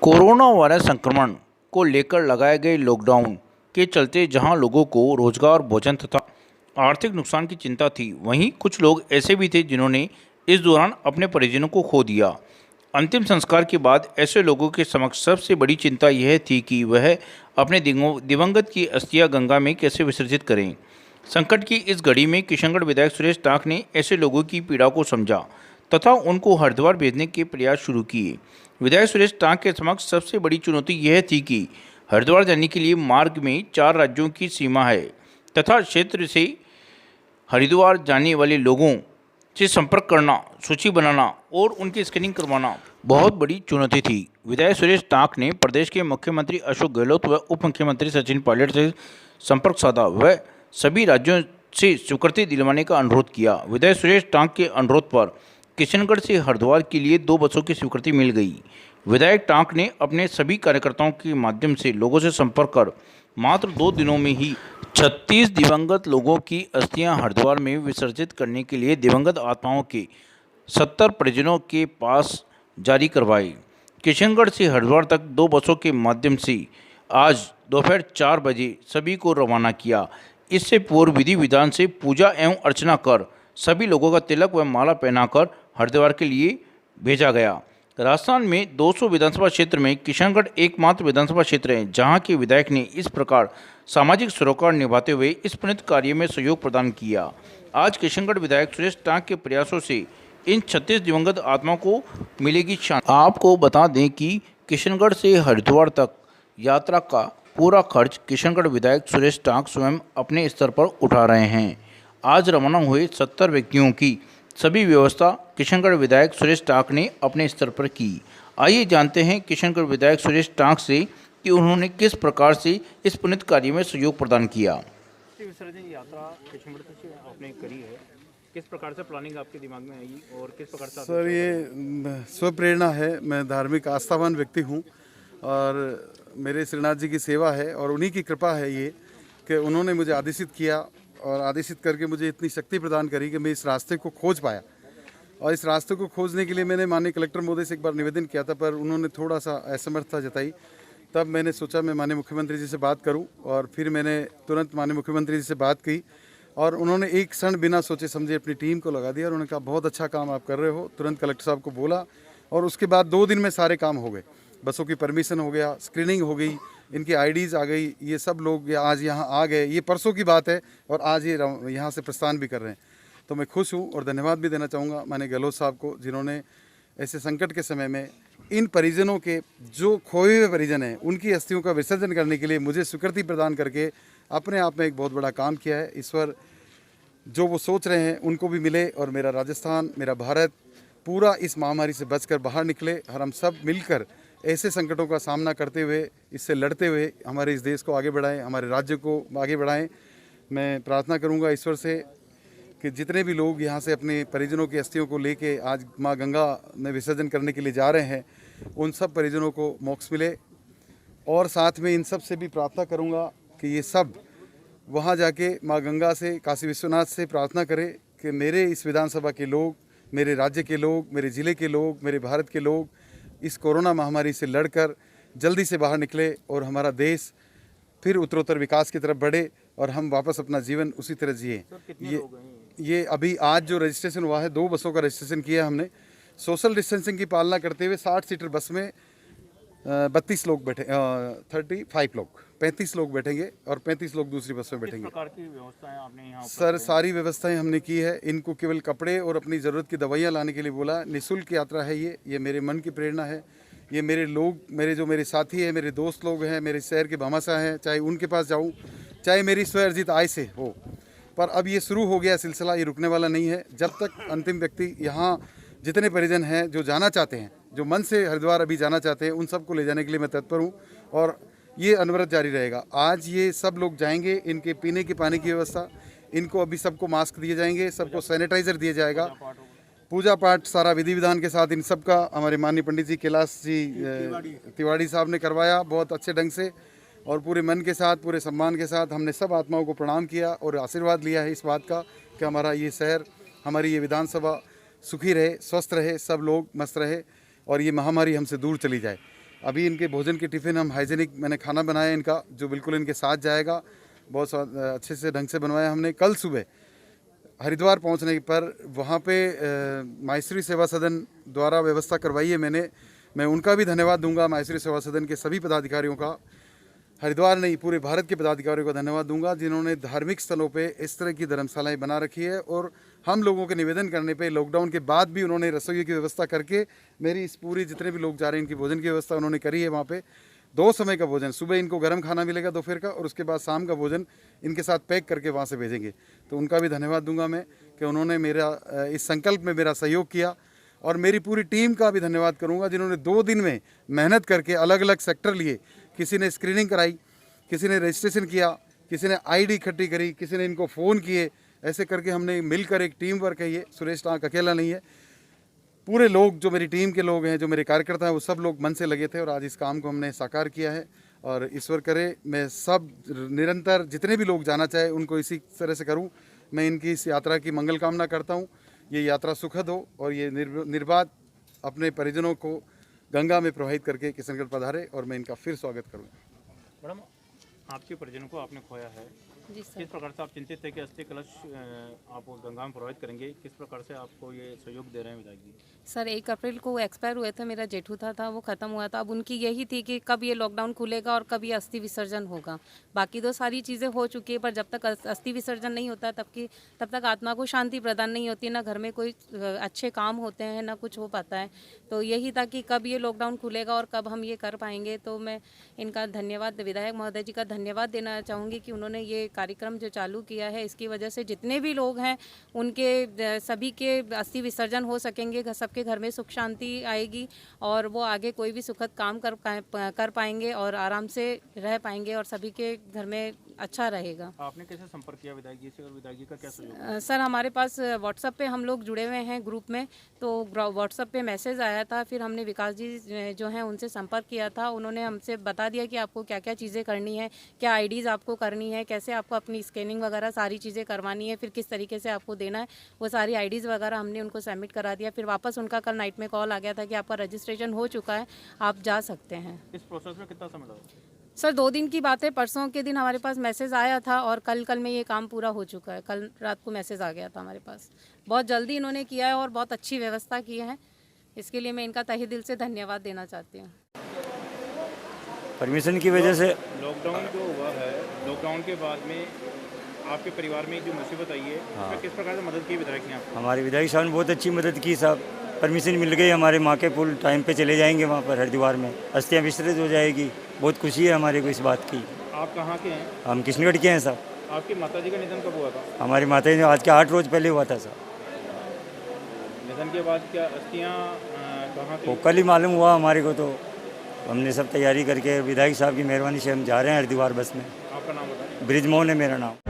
Corona virus संक्रमण को लेकर लगाए गए लॉकडाउन के चलते जहां लोगों को रोजगार, भोजन तथा आर्थिक नुकसान की चिंता थी, वहीं कुछ लोग ऐसे भी थे जिन्होंने इस दौरान अपने परिजनों को खो दिया। अंतिम संस्कार के बाद ऐसे लोगों के समक्ष सबसे बड़ी चिंता यह थी कि वह अपने दिवंगत की अस्थियां गंगा में कैसे विसर्जित करें। संकट की इस घड़ी में किशनगढ़ विधायक सुरेश टांक ने ऐसे लोगों की पीड़ा को समझा तथा उनको हरिद्वार भेजने के प्रयास शुरू किए। विधायक सुरेश टांक के समक्ष सबसे बड़ी चुनौती यह थी कि हरिद्वार जाने के लिए मार्ग में 4 राज्यों की सीमा है तथा क्षेत्र से हरिद्वार जाने वाले लोगों से संपर्क करना, सूची बनाना और उनकी स्कैनिंग करवाना बहुत बड़ी चुनौती थी। विधायक सुरेश टांक ने प्रदेश के मुख्यमंत्री अशोक गहलोत व उप मुख्यमंत्री सचिन पायलट से संपर्क साधा व सभी राज्यों से स्वीकृति दिलवाने का अनुरोध किया। विधायक सुरेश टांक के अनुरोध पर किशनगढ़ से हरिद्वार के लिए 2 बसों की स्वीकृति मिल गई। विधायक टांक ने अपने सभी कार्यकर्ताओं के माध्यम से लोगों से संपर्क कर मात्र 2 दिनों में ही 36 दिवंगत लोगों की अस्थियां हरिद्वार में विसर्जित करने के लिए दिवंगत आत्माओं के 70 परिजनों के पास जारी करवाए। किशनगढ़ से हरिद्वार तक 2 बसों के माध्यम से आज दोपहर 4 बजे सभी को रवाना किया। इससे पूर्व विधि विधान से पूजा एवं अर्चना कर सभी लोगों का तिलक व माला पहनाकर हरिद्वार के लिए भेजा गया। राजस्थान में 200 विधानसभा क्षेत्र में किशनगढ़ एकमात्र विधानसभा क्षेत्र है जहां के विधायक ने इस प्रकार सामाजिक सरोकार निभाते हुए इस पुनीत कार्य में सहयोग प्रदान किया। आज किशनगढ़ विधायक सुरेश टांक के प्रयासों से इन 36 दिवंगत आत्माओं को मिलेगी शांति। आपको बता दें कि किशनगढ़ से हरिद्वार तक यात्रा का पूरा खर्च किशनगढ़ विधायक सुरेश टांक स्वयं अपने स्तर पर उठा रहे हैं। आज रवाना हुए 70 व्यक्तियों की सभी व्यवस्था किशनगढ़ विधायक सुरेश टांक ने अपने स्तर पर की। आइए जानते हैं किशनगढ़ विधायक सुरेश टांक से कि उन्होंने किस प्रकार से इस पुनीत कार्य में सहयोग प्रदान किया। विसर्जन यात्रा किशनगढ़ से आपने करी है, किस प्रकार से प्लानिंग आपके दिमाग में आई और किस प्रकार से? सर, ये स्वप्रेरणा है। मैं धार्मिक आस्थावान व्यक्ति हूँ और मेरे श्रीनाथ जी की सेवा है और उन्हीं की कृपा है ये कि उन्होंने मुझे आदेशित किया और आदेशित करके मुझे इतनी शक्ति प्रदान करी कि मैं इस रास्ते को खोज पाया। और इस रास्ते को खोजने के लिए मैंने माननीय कलेक्टर महोदय से एक बार निवेदन किया था, पर उन्होंने थोड़ा सा असमर्थता जताई। तब मैंने सोचा मैं माननीय मुख्यमंत्री जी से बात करूं और फिर मैंने तुरंत माननीय मुख्यमंत्री जी से बात की और उन्होंने एक क्षण बिना सोचे समझे अपनी टीम को लगा दिया और उन्होंने कहा बहुत अच्छा काम आप कर रहे हो। तुरंत कलेक्टर साहब को बोला और उसके बाद 2 दिन में सारे काम हो गए। बसों की परमिशन हो गया, स्क्रीनिंग हो गई, इनकी आईडीज़ आ गई, ये सब लोग आज यहाँ आ गए। ये परसों की बात है और आज ये यहाँ से प्रस्थान भी कर रहे हैं। तो मैं खुश हूँ और धन्यवाद भी देना चाहूँगा माननीय गहलोत साहब को, जिन्होंने ऐसे संकट के समय में इन परिजनों के जो खोए हुए परिजन हैं उनकी अस्थियों का विसर्जन करने के लिए मुझे स्वीकृति प्रदान करके अपने आप में एक बहुत बड़ा काम किया है। ईश्वर जो वो सोच रहे हैं उनको भी मिले और मेरा राजस्थान, मेरा भारत पूरा इस महामारी से बचकर बाहर निकले और हम सब मिलकर ऐसे संकटों का सामना करते हुए, इससे लड़ते हुए हमारे इस देश को आगे बढ़ाएं, हमारे राज्य को आगे बढ़ाएं। मैं प्रार्थना करूंगा ईश्वर से कि जितने भी लोग यहाँ से अपने परिजनों की अस्थियों को लेके आज माँ गंगा में विसर्जन करने के लिए जा रहे हैं, उन सब परिजनों को मोक्ष मिले। और साथ में इन सब से भी प्रार्थना करूँगा कि ये सब वहाँ जाके माँ गंगा से, काशी विश्वनाथ से प्रार्थना करें कि मेरे इस विधानसभा के लोग, मेरे राज्य के लोग, मेरे ज़िले के लोग, मेरे भारत के लोग इस कोरोना महामारी से लड़कर जल्दी से बाहर निकले और हमारा देश फिर उत्तरोत्तर विकास की तरफ बढ़े और हम वापस अपना जीवन उसी तरह जिए। ये अभी आज जो रजिस्ट्रेशन हुआ है, 2 बसों का रजिस्ट्रेशन किया हमने। सोशल डिस्टेंसिंग की पालना करते हुए 60 सीटर बस में 32 लोग बैठे, 35 लोग, 35 लोग बैठेंगे और 35 लोग दूसरी बस में बैठेंगे। किस प्रकार की व्यवस्थाएं आपने यहाँ? सर, सारी व्यवस्थाएं हमने की है। इनको केवल कपड़े और अपनी ज़रूरत की दवाइयाँ लाने के लिए बोला। निःशुल्क यात्रा है ये मेरे मन की प्रेरणा है। ये मेरे लोग, मेरे साथी हैं, मेरे दोस्त लोग हैं, मेरे शहर के भामाशाह हैं, चाहे उनके पास जाऊँ, चाहे मेरी स्वअर्जित आय से हो। पर अब ये शुरू हो गया सिलसिला, ये रुकने वाला नहीं है। जब तक अंतिम व्यक्ति यहाँ जितने परिजन हैं जो जाना चाहते हैं, जो मन से हरिद्वार अभी जाना चाहते हैं, उन सबको ले जाने के लिए मैं तत्पर हूँ और ये अनवरत जारी रहेगा। आज ये सब लोग जाएंगे, इनके पीने के पानी की व्यवस्था, इनको अभी सबको मास्क दिए जाएंगे, सबको सैनिटाइज़र दिया जाएगा, पूजा पाठ सारा विधि विधान के साथ इन सब का हमारे माननीय पंडित जी कैलाश जी तिवाड़ी साहब ने करवाया बहुत अच्छे ढंग से और पूरे मन के साथ, पूरे सम्मान के साथ हमने सब आत्माओं को प्रणाम किया और आशीर्वाद लिया है इस बात का कि हमारा ये शहर, हमारी ये विधानसभा सुखी रहे, स्वस्थ रहे, सब लोग मस्त रहे और ये महामारी हमसे दूर चली जाए। अभी इनके भोजन के टिफ़िन हम हाइजेनिक, मैंने खाना बनाया इनका जो बिल्कुल इनके साथ जाएगा, बहुत अच्छे से ढंग से बनवाया हमने। कल सुबह हरिद्वार पहुंचने पर वहाँ पे माहेश्वरी सेवा सदन द्वारा व्यवस्था करवाई है मैं उनका भी धन्यवाद दूंगा, माहेश्वरी सेवा सदन के सभी पदाधिकारियों का, हरिद्वार नहीं पूरे भारत के पदाधिकारियों को धन्यवाद दूंगा जिन्होंने धार्मिक स्थलों पे इस तरह की धर्मशालाएं बना रखी है। और हम लोगों के निवेदन करने पे लॉकडाउन के बाद भी उन्होंने रसोई की व्यवस्था करके मेरी इस पूरी जितने भी लोग जा रहे हैं इनकी भोजन की व्यवस्था उन्होंने करी है। वहाँ पे 2 समय का भोजन, सुबह इनको गर्म खाना मिलेगा दोपहर का, और उसके बाद शाम का भोजन इनके साथ पैक करके वहाँ से भेजेंगे। तो उनका भी धन्यवाद दूंगा मैं कि उन्होंने मेरा इस संकल्प में मेरा सहयोग किया। और मेरी पूरी टीम का भी धन्यवाद करूंगा जिन्होंने 2 दिन में मेहनत करके अलग अलग सेक्टर लिए, किसी ने स्क्रीनिंग कराई, किसी ने रजिस्ट्रेशन किया, किसी ने आईडी इकट्ठी करी, किसी ने इनको फ़ोन किए, ऐसे करके हमने मिलकर एक टीम वर्क है। ये सुरेश टांक अकेला नहीं है, पूरे लोग जो मेरी टीम के लोग हैं, जो मेरे कार्यकर्ता हैं, वो सब लोग मन से लगे थे और आज इस काम को हमने साकार किया है। और ईश्वर करे मैं सब निरंतर जितने भी लोग जाना चाहे उनको इसी तरह से करूं। मैं इनकी इस यात्रा की मंगल कामना करता हूं, ये यात्रा सुखद हो और ये निर्बाध अपने परिजनों को गंगा में प्रवाहित करके किशनगढ़ पधारे और मैं इनका फिर स्वागत करूँगा। मैडम, आपके परिजनों को आपने खोया है, जी सर। किस प्रकार से आप चिंतित थे कि अस्थि कलश आप गंगा में प्रवाहित करेंगे, किस प्रकार से आपको ये सहयोग दे रहे हैं विधायक जी? सर 1 अप्रैल को वो एक्सपायर हुए थे, मेरा जेठू था वो ख़त्म हुआ था। अब उनकी यही थी कि कब ये लॉकडाउन खुलेगा और कब ये अस्थि विसर्जन होगा। बाकी तो सारी चीज़ें हो चुकी है, पर जब तक अस्थि विसर्जन नहीं होता तब तक आत्मा को शांति प्रदान नहीं होती, ना घर में कोई अच्छे काम होते हैं, ना कुछ हो पाता है। तो यही था कि कब ये लॉकडाउन खुलेगा और कब हम ये कर पाएंगे। तो मैं इनका धन्यवाद, विधायक महोदय जी का धन्यवाद देना चाहूँगी कि उन्होंने ये कार्यक्रम जो चालू किया है, इसकी वजह से जितने भी लोग हैं उनके सभी के अस्थि विसर्जन हो सकेंगे, सबके घर में सुख शांति आएगी और वो आगे कोई भी सुखद काम कर पाएंगे और आराम से रह पाएंगे और सभी के घर में अच्छा रहेगा। आपने कैसे संपर्क किया विधायक जी से और विधायक जी का क्या सहयोग? सर हमारे पास व्हाट्सएप पे हम लोग जुड़े हुए हैं ग्रुप में, तो व्हाट्सएप पे मैसेज आया था, फिर हमने विकास जी जो हैं उनसे संपर्क किया था। उन्होंने हमसे बता दिया कि आपको क्या क्या चीज़ें करनी है, क्या आईडीज़ आपको करनी है, कैसे आपको अपनी स्कैनिंग वगैरह सारी चीज़ें करवानी है, फिर किस तरीके से आपको देना है, वो सारी आईडीज़ वगैरह हमने उनको सबमिट करा दिया। फिर वापस उनका कल नाइट में कॉल आ गया था कि आपका रजिस्ट्रेशन हो चुका है, आप जा सकते हैं। इस प्रोसेस में कितना समय लगा? सर 2 दिन की बात है, परसों के दिन हमारे पास मैसेज आया था और कल में ये काम पूरा हो चुका है। कल रात को मैसेज आ गया था हमारे पास। बहुत जल्दी इन्होंने किया है और बहुत अच्छी व्यवस्था की है, इसके लिए मैं इनका तहे दिल से धन्यवाद देना चाहती हूँ। परमिशन की वजह से लॉकडाउन जो हुआ है, लॉकडाउन के बाद में आपके परिवार में जो मुसीबत आई है, उसमें किस प्रकार से मदद की विधायक ने आपको? हमारे विधायक साहब ने बहुत अच्छी मदद की साहब। परमिशन मिल गई, हमारे माँ के पुल टाइम पे चले जाएंगे वहाँ पर हरिद्वार में, अस्थियाँ विसर्जित हो जाएगी। बहुत खुशी है हमारे को इस बात की। आप कहाँ के हैं? हम किशनगढ़ के हैं साहब। आपकी माता जी का निधन कब हुआ था? हमारी माता जी आज के 8 रोज पहले हुआ था साहब। निधन के बाद क्या अस्थियाँ कहाँ वो पे? कल ही मालूम हुआ हमारे को, तो हमने सब तैयारी करके विधायक साहब की मेहरबानी से हम जा रहे हैं हरिद्वार बस में। आपका नाम बताएं। ब्रिजमोहन है मेरा नाम।